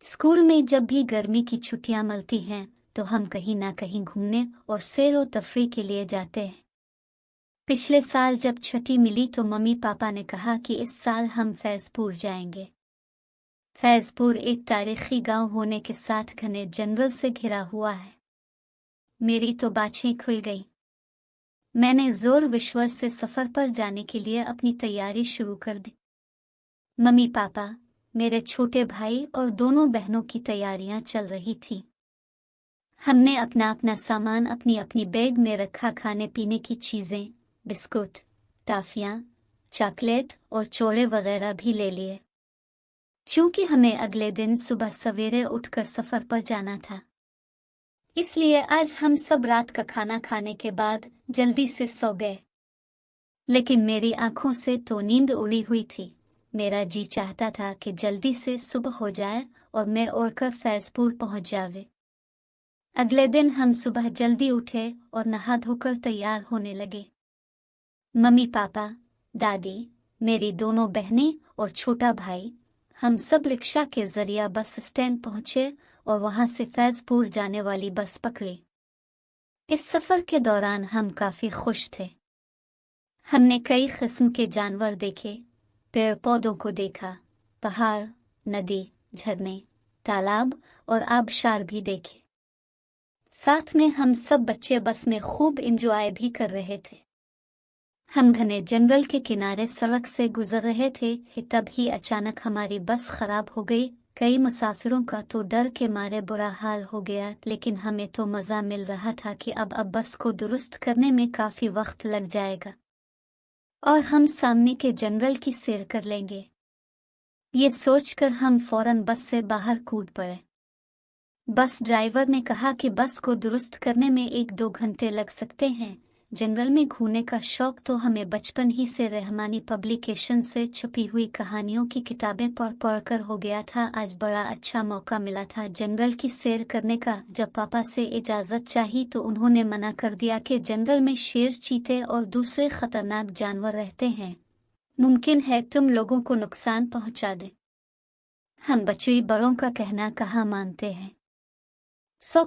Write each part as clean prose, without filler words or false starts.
School में जब भी गर्मी की छुट्टियां मिलती हैं तो हम कहीं ना कहीं घूमने और सैर व तफरीह के लिए जाते हैं। पिछले साल जब छुट्टी मिली तो मम्मी पापा ने कहा कि इस साल हम फैजपुर जाएंगे। फैजपुर एक तारीखी गांव होने के साथ घने जंगल से घिरा हुआ है। मेरी तो बाछें खुल गई। मैंने जोर विश्वास से सफर पर जाने के लिए अपनी तैयारी शुरू कर दी। मम्मी पापा, मेरे छोटे भाई और दोनों बहनों की तैयारियां चल रही थी। हमने अपना अपना सामान अपनी अपनी बैग में रखा। खाने पीने की चीजें, बिस्कुट, टाफियां, चॉकलेट और चोले वगैरह भी ले लिए, क्योंकि हमें अगले दिन सुबह सवेरे उठकर सफर पर जाना था। इसलिए आज हम सब रात का खाना खाने के बाद जल्दी से सो गए। लेकिन मेरी आंखों से तो नींद उड़ी हुई थी। मेरा जी चाहता था कि जल्दी से सुबह हो जाए और मैं उड़कर फैजपुर पहुंच जावे। अगले दिन हम सुबह जल्दी उठे और नहा धोकर तैयार होने लगे। मम्मी पापा, दादी, मेरी दोनों बहनें और छोटा भाई, हम सब रिक्शा के जरिए बस स्टैंड पहुंचे और वहां से फैजपुर जाने वाली बस पकड़ी। इस सफर के दौरान हम काफी खुश थे। हमने कई किस्म के जानवर देखे, पेड़ पौधों को देखा, पहाड़, नदी, झरने, तालाब और आबशार भी देखे। साथ में हम सब बच्चे बस में खूब एंजॉय भी कर रहे थे। हम घने जंगल के किनारे सड़क से गुजर रहे थे कि तभी अचानक हमारी बस खराब हो गई। कई मुसाफिरों का तो डर के मारे बुरा हाल हो गया, लेकिन हमें तो मज़ा मिल रहा था कि अब बस को दुरुस्त करने में काफ़ी वक्त लग जाएगा और हम सामने के जंगल की सैर कर लेंगे। ये सोचकर हम फौरन बस से बाहर कूद पड़े। बस ड्राइवर ने कहा कि बस को दुरुस्त करने में 1-2 घंटे लग सकते हैं। जंगल में घूमने का शौक तो हमें बचपन ही से रहमानी पब्लिकेशन से छुपी हुई कहानियों की किताबें पढ़ पढ़ कर हो गया था। आज बड़ा अच्छा मौका मिला था जंगल की सैर करने का। जब पापा से इजाज़त चाही तो उन्होंने मना कर दिया कि जंगल में शेर, चीते और दूसरे खतरनाक जानवर रहते हैं, मुमकिन है तुम लोगों को नुकसान पहुंचा दे। हम बच्चे बड़ों का कहना कहाँ मानते हैं।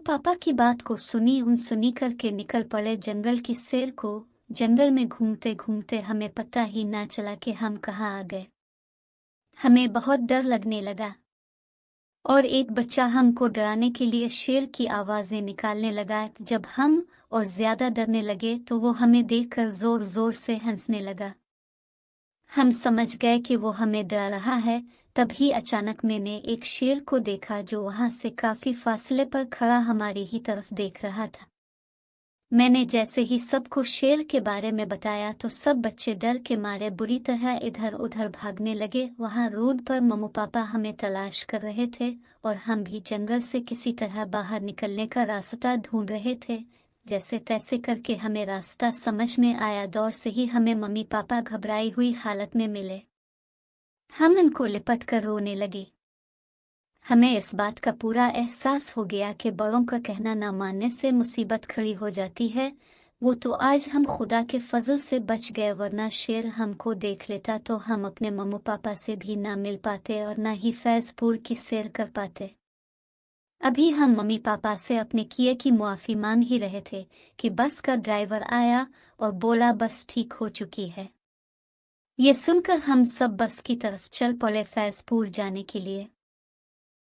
पापा की बात को सुनी करके निकल पड़े जंगल की सैर को। जंगल में घूमते घूमते हमें पता ही ना चला कि हम कहाँ आ गए। हमें बहुत डर लगने लगा और एक बच्चा हमको डराने के लिए शेर की आवाजें निकालने लगा। जब हम और ज्यादा डरने लगे तो वो हमें देखकर जोर जोर से हंसने लगा। हम समझ गए कि वो हमें डरा रहा है। तभी अचानक मैंने एक शेर को देखा जो वहां से काफी फासले पर खड़ा हमारी ही तरफ देख रहा था। मैंने जैसे ही सबको शेर के बारे में बताया तो सब बच्चे डर के मारे बुरी तरह इधर उधर भागने लगे। वहां रोड पर मम्मी पापा हमें तलाश कर रहे थे और हम भी जंगल से किसी तरह बाहर निकलने का रास्ता ढूंढ रहे थे। जैसे तैसे करके हमें रास्ता समझ में आया। दौर से ही हमें मम्मी पापा घबराई हुई हालत में मिले। हम उनको लिपट कर रोने लगे। हमें इस बात का पूरा एहसास हो गया कि बड़ों का कहना न मानने से मुसीबत खड़ी हो जाती है। वो तो आज हम खुदा के फजल से बच गए, वरना शेर हमको देख लेता तो हम अपने मम्मी पापा से भी ना मिल पाते और ना ही फैजपुर की सैर कर पाते। अभी हम मम्मी पापा से अपने किए की मुआफ़ी मांग ही रहे थे कि बस का ड्राइवर आया और बोला बस ठीक हो चुकी है। ये सुनकर हम सब बस की तरफ चल पड़े फैजपुर जाने के लिए।